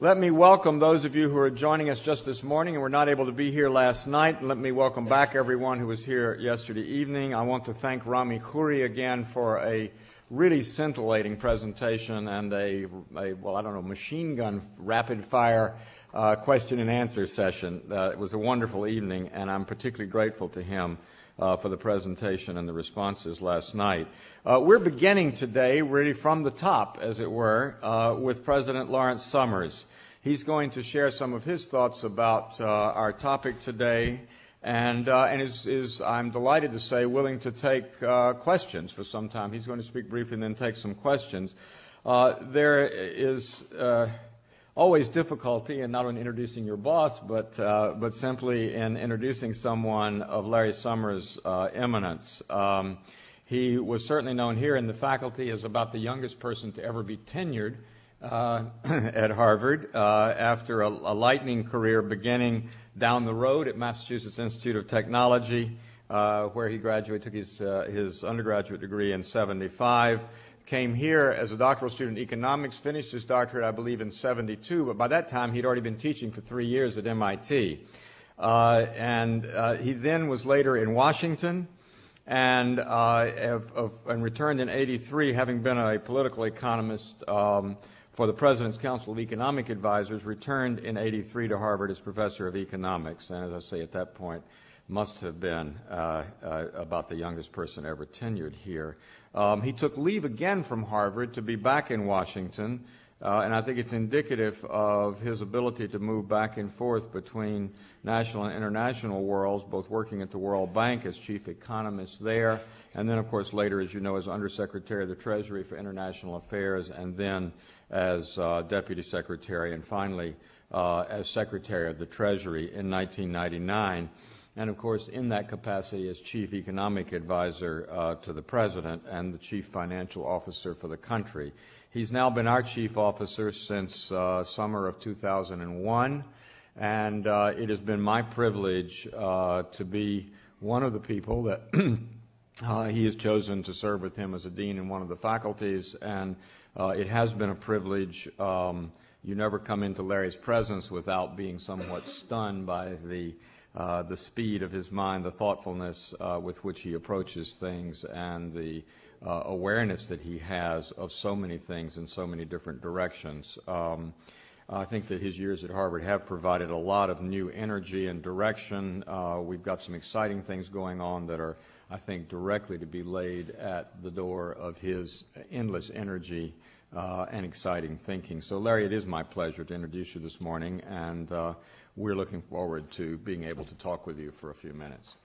Let me welcome those of you who are joining us just this morning and were not able to be here last night. Let me welcome back everyone who was here yesterday evening. I want to thank Rami Khoury again for a really scintillating presentation and a machine gun rapid fire question and answer session. It was a wonderful evening, and I'm particularly grateful to him for the presentation and the responses last night. We're beginning today really from the top, as it were, with President Lawrence Summers. He's going to share some of his thoughts about our topic today, and is, I'm delighted to say, willing to take questions for some time. He's going to speak briefly and then take some questions. There is always difficulty in not only introducing your boss, but simply in introducing someone of Larry Summers' eminence. He was certainly known here in the faculty as about the youngest person to ever be tenured at Harvard after a lightning career beginning down the road at Massachusetts Institute of Technology, where he graduated, took his undergraduate degree in 1975. Came here as a doctoral student in economics, finished his doctorate, I believe, in 1972, but by that time he'd already been teaching for 3 years at MIT. He then was later in Washington and returned in 1983, having been a political economist for the President's Council of Economic Advisors, returned in 1983 to Harvard as professor of economics, and as I say, at that point, must have been about the youngest person ever tenured here. He took leave again from Harvard to be back in Washington, and I think it's indicative of his ability to move back and forth between national and international worlds, both working at the World Bank as chief economist there, and then, of course, later, as you know, as Undersecretary of the Treasury for International Affairs, and then as Deputy Secretary, and finally as Secretary of the Treasury in 1999. And, of course, in that capacity as Chief Economic Advisor to the President and the Chief Financial Officer for the country. He's now been our Chief Officer since summer of 2001, and it has been my privilege to be one of the people that he has chosen to serve with him as a dean in one of the faculties, and it has been a privilege. You never come into Larry's presence without being somewhat stunned by the speed of his mind, the thoughtfulness with which he approaches things, and the awareness that he has of so many things in so many different directions. I think that his years at Harvard have provided a lot of new energy and direction. We've got some exciting things going on that are, I think, directly to be laid at the door of his endless energy and exciting thinking. So, Larry, it is my pleasure to introduce you this morning, and we're looking forward to being able to talk with you for a few minutes.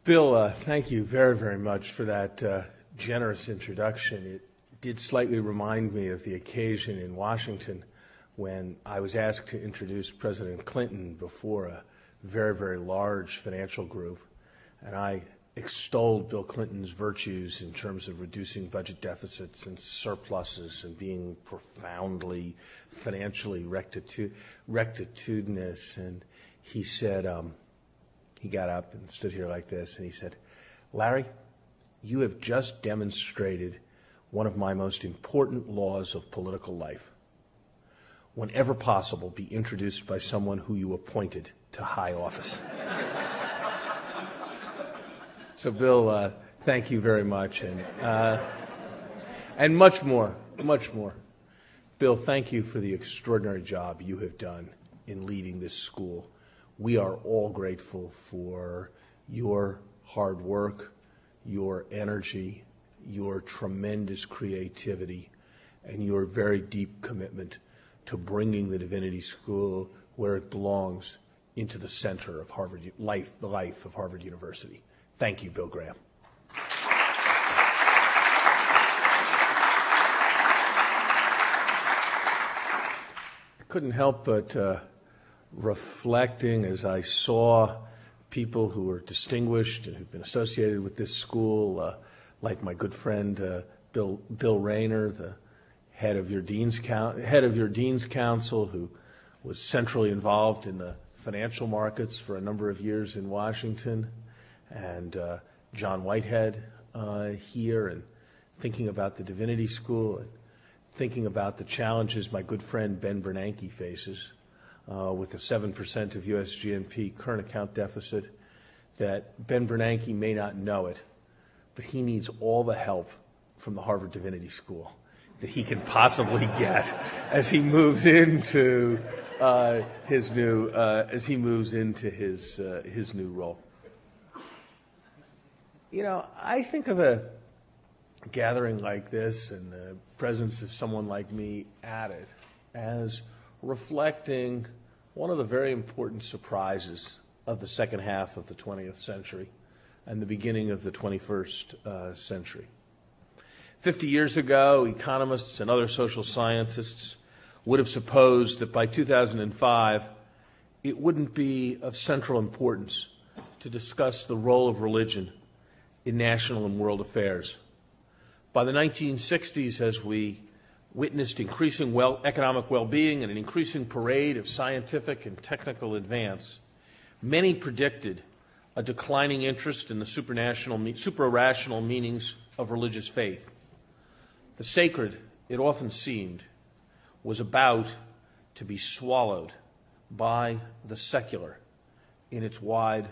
Bill, thank you very, very much for that generous introduction. It did slightly remind me of the occasion in Washington when I was asked to introduce President Clinton before a very, very large financial group, and I extolled Bill Clinton's virtues in terms of reducing budget deficits and surpluses and being profoundly financially rectitudinous. And he said, he got up and stood here like this, and he said, "Larry, you have just demonstrated one of my most important laws of political life. Whenever possible, be introduced by someone who you appointed to high office." So, Bill, thank you very much, and much more. Bill, thank you for the extraordinary job you have done in leading this school. We are all grateful for your hard work, your energy, your tremendous creativity, and your very deep commitment to bringing the Divinity School where it belongs into the center of Harvard life, the life of Harvard University. Thank you, Bill Graham. I couldn't help but reflecting as I saw people who were distinguished and who've been associated with this school, like my good friend Bill Rayner, the head of your Dean's Council, who was centrally involved in the financial markets for a number of years in Washington, and John Whitehead here, and thinking about the Divinity School, and thinking about the challenges my good friend Ben Bernanke faces with a 7% of U.S. GNP current account deficit, that Ben Bernanke may not know it, but he needs all the help from the Harvard Divinity School that he can possibly get as he moves into his new role. You know, I think of a gathering like this and the presence of someone like me at it as reflecting one of the very important surprises of the second half of the 20th century and the beginning of the 21st century. 50 years ago, economists and other social scientists would have supposed that by 2005, it wouldn't be of central importance to discuss the role of religion in national and world affairs. By the 1960s, as we witnessed increasing economic well-being and an increasing parade of scientific and technical advance, many predicted a declining interest in the suprarational meanings of religious faith. The sacred, it often seemed, was about to be swallowed by the secular in its wide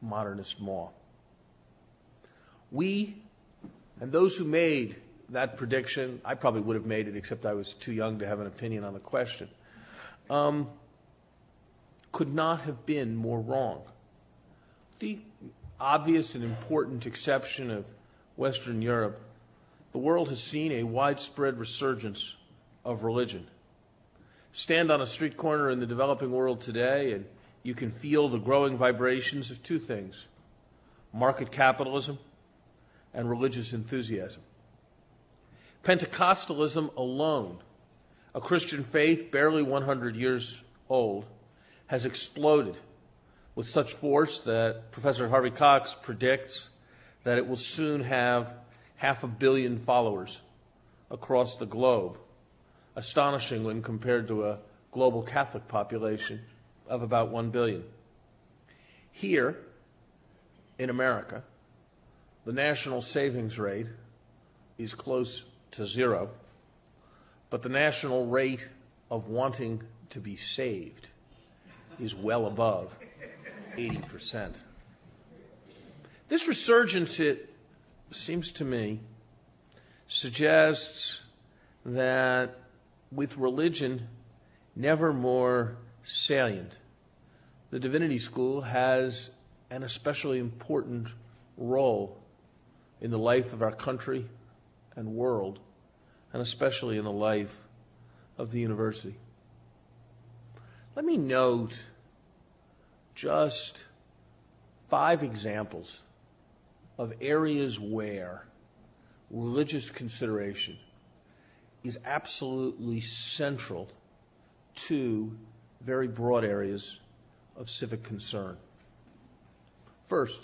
modernist maw. We, and those who made that prediction, I probably would have made it except I was too young to have an opinion on the question, could not have been more wrong. The obvious and important exception of Western Europe, the world has seen a widespread resurgence of religion. Stand on a street corner in the developing world today and you can feel the growing vibrations of two things: market capitalism and religious enthusiasm. Pentecostalism alone, a Christian faith barely 100 years old, has exploded with such force that Professor Harvey Cox predicts that it will soon have 500 million followers across the globe, astonishing when compared to a global Catholic population of about 1 billion. Here, in America, the national savings rate is close to zero, but the national rate of wanting to be saved is well above 80%. This resurgence, it seems to me, suggests that with religion never more salient, the Divinity School has an especially important role in the life of our country and world, and especially in the life of the university. Let me note just 5 examples of areas where religious consideration is absolutely central to very broad areas of civic concern. First,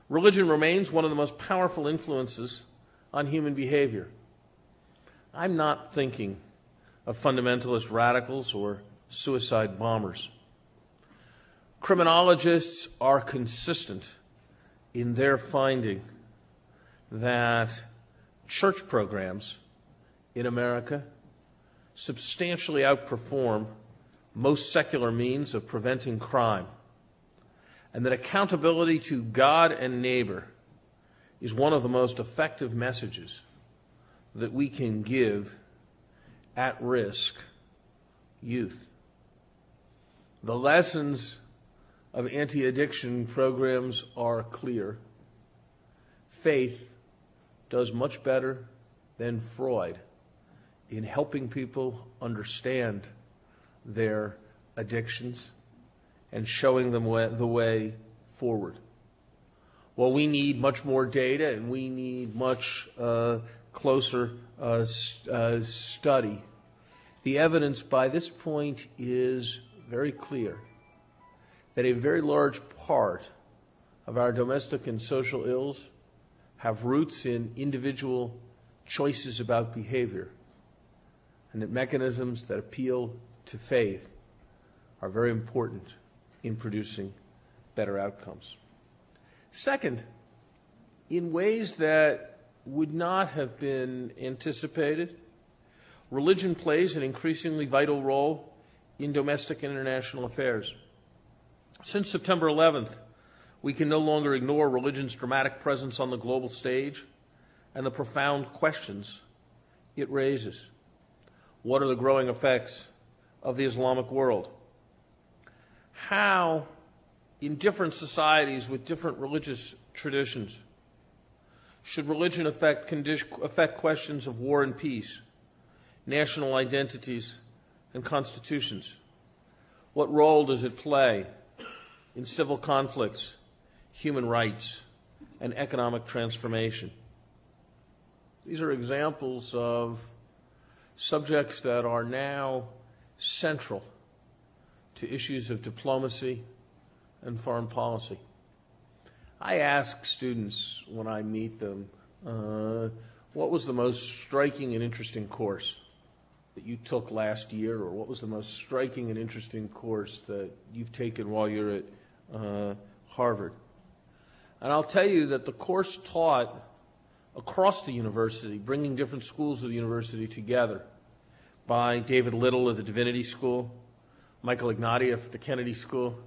religion remains one of the most powerful influences on human behavior. I'm not thinking of fundamentalist radicals or suicide bombers. Criminologists are consistent in their finding that church programs in America substantially outperform most secular means of preventing crime, and that accountability to God and neighbor is one of the most effective messages that we can give at-risk youth. The lessons of anti-addiction programs are clear. Faith does much better than Freud in helping people understand their addictions and showing them the way forward. Well, we need much more data and we need much closer study. The evidence by this point is very clear that a very large part of our domestic and social ills have roots in individual choices about behavior, and that mechanisms that appeal to faith are very important in producing better outcomes. Second, in ways that would not have been anticipated, religion plays an increasingly vital role in domestic and international affairs. Since September 11th, we can no longer ignore religion's dramatic presence on the global stage and the profound questions it raises. What are the growing effects of the Islamic world? How, in different societies with different religious traditions, should religion affect questions of war and peace, national identities, and constitutions? What role does it play in civil conflicts, human rights, and economic transformation? These are examples of subjects that are now central to issues of diplomacy and foreign policy. I ask students when I meet them, what was the most striking and interesting course that you took last year, or what was the most striking and interesting course that you've taken while you're at Harvard? And I'll tell you that the course taught across the university, bringing different schools of the university together, by David Little of the Divinity School, Michael Ignatieff of the Kennedy School,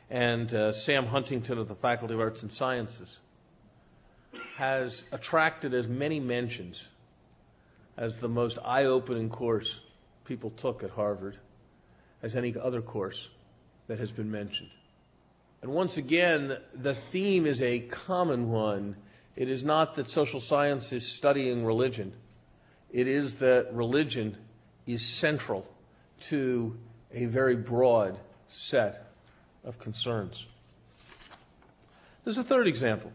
and Sam Huntington of the Faculty of Arts and Sciences, has attracted as many mentions as the most eye-opening course people took at Harvard as any other course that has been mentioned. And once again, the theme is a common one. It is not that social science is studying religion. It is that religion is central to a very broad set of concerns. There's a third example,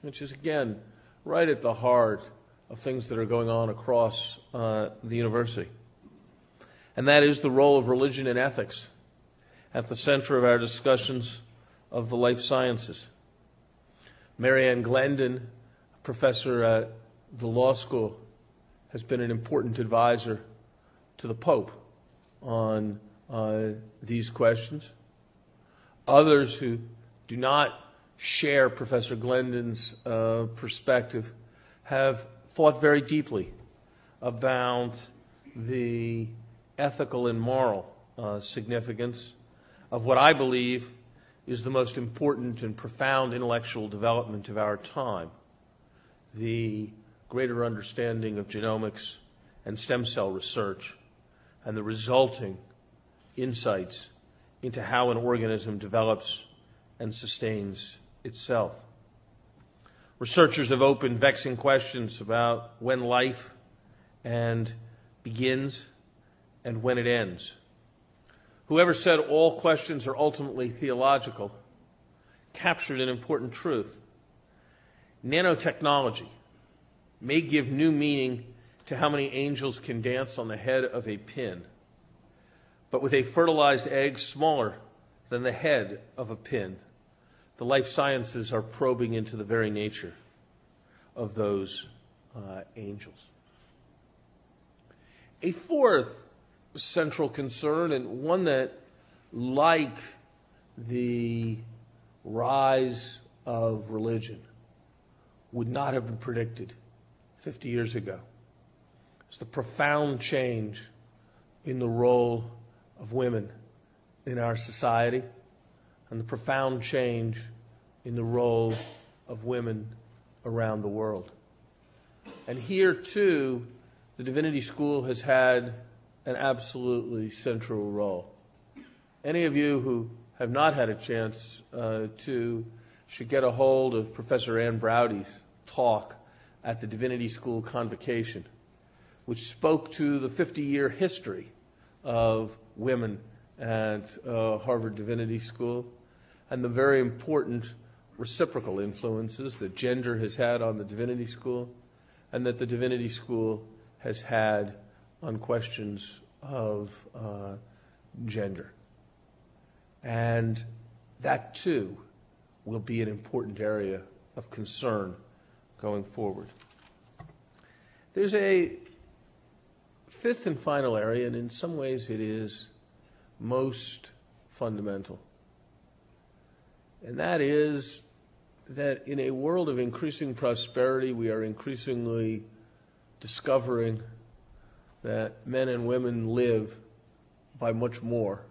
which is, again, right at the heart of things that are going on across the university. And that is the role of religion and ethics at the center of our discussions of the life sciences. Marianne Glendon, professor at the law school, has been an important advisor to the Pope on these questions. Others who do not share Professor Glendon's perspective have thought very deeply about the ethical and moral significance of what I believe is the most important and profound intellectual development of our time, the greater understanding of genomics and stem cell research and the resulting insights into how an organism develops and sustains itself. Researchers have opened vexing questions about when life begins and when it ends. Whoever said all questions are ultimately theological captured an important truth. Nanotechnology may give new meaning to how many angels can dance on the head of a pin, but with a fertilized egg smaller than the head of a pin, the life sciences are probing into the very nature of those angels. A fourth central concern, and one that, like the rise of religion, would not have been predicted 50 years ago, is the profound change in the role of women in our society and the profound change in the role of women around the world. And here, too, the Divinity School has had an absolutely central role. Any of you who have not had a chance to should get a hold of Professor Ann Braude's talk at the Divinity School Convocation, which spoke to the 50-year history of women at Harvard Divinity School and the very important reciprocal influences that gender has had on the Divinity School and that the Divinity School has had on questions of gender. And that, too, will be an important area of concern going forward. There's a fifth and final area, and in some ways it is most fundamental. And that is that in a world of increasing prosperity, we are increasingly discovering that men and women live by much more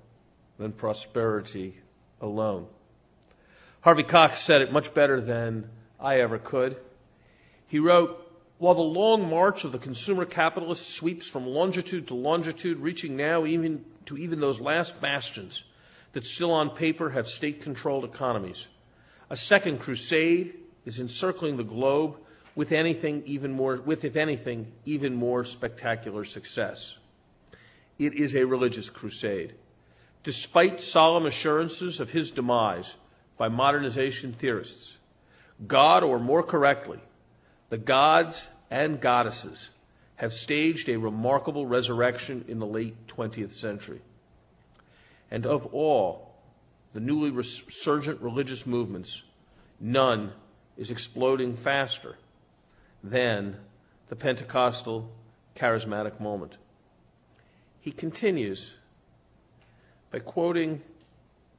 than prosperity alone. Harvey Cox said it much better than I ever could. He wrote, "While the long march of the consumer capitalist sweeps from longitude to longitude, reaching now even those last bastions that still on paper have state-controlled economies, a second crusade is encircling the globe with if anything, even more spectacular success. It is a religious crusade. Despite solemn assurances of his demise by modernization theorists, God, or more correctly, the gods and goddesses, have staged a remarkable resurrection in the late 20th century. And of all the newly resurgent religious movements, none is exploding faster than the Pentecostal charismatic moment." He continues by quoting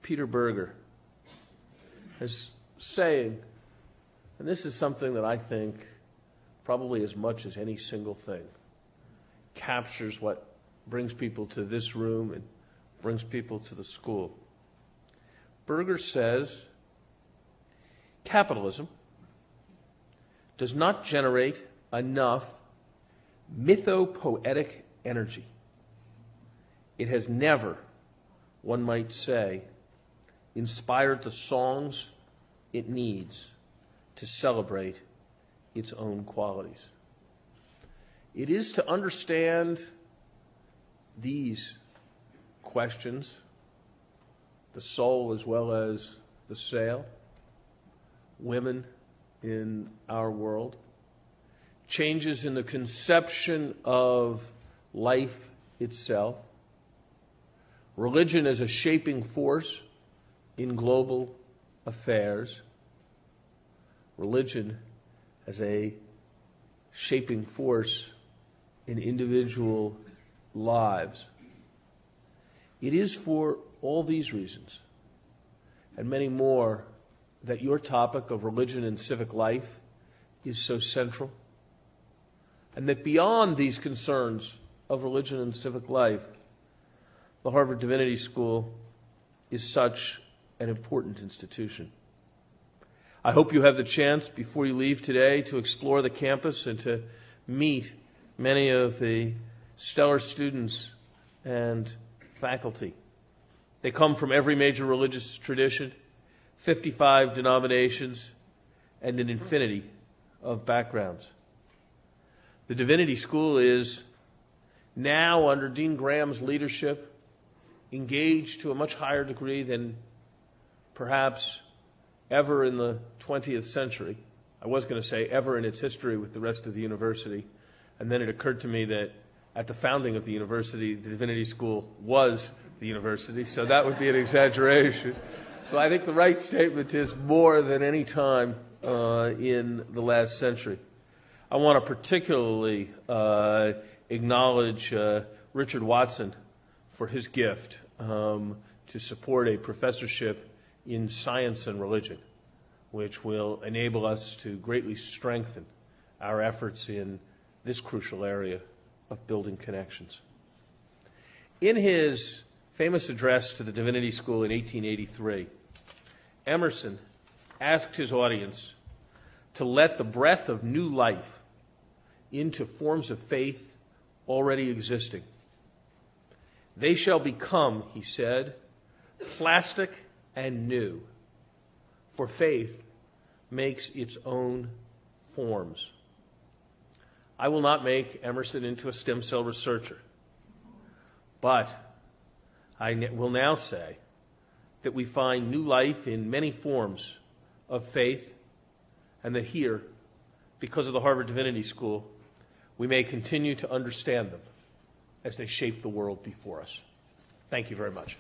Peter Berger as saying, and this is something that I think probably as much as any single thing captures what brings people to this room and brings people to the school. Berger says, "Capitalism does not generate enough mythopoetic energy. It has never, one might say, inspired the songs it needs to celebrate its own qualities." It is to understand these questions, the soul as well as the sail, women in our world, changes in the conception of life itself, religion as a shaping force in global affairs, religion as a shaping force in individual lives. It is for all these reasons, and many more, that your topic of religion and civic life is so central, and that beyond these concerns of religion and civic life, the Harvard Divinity School is such an important institution. I hope you have the chance before you leave today to explore the campus and to meet many of the stellar students and faculty. They come from every major religious tradition, 55 denominations, and an infinity of backgrounds. The Divinity School is now, under Dean Graham's leadership, engaged to a much higher degree than perhaps ever in the 20th century. I was going to say ever in its history with the rest of the university, and then it occurred to me that at the founding of the university, the Divinity School was the university, so that would be an exaggeration. So I think the right statement is more than any time in the last century. I want to particularly acknowledge Richard Watson for his gift to support a professorship in science and religion, which will enable us to greatly strengthen our efforts in this crucial area of building connections. In his famous address to the Divinity School in 1883, Emerson asked his audience to let the breath of new life into forms of faith already existing. They shall become, he said, plastic and new, for faith makes its own forms. I will not make Emerson into a stem cell researcher, but I will now say that we find new life in many forms of faith, and that here, because of the Harvard Divinity School, we may continue to understand them as they shape the world before us. Thank you very much.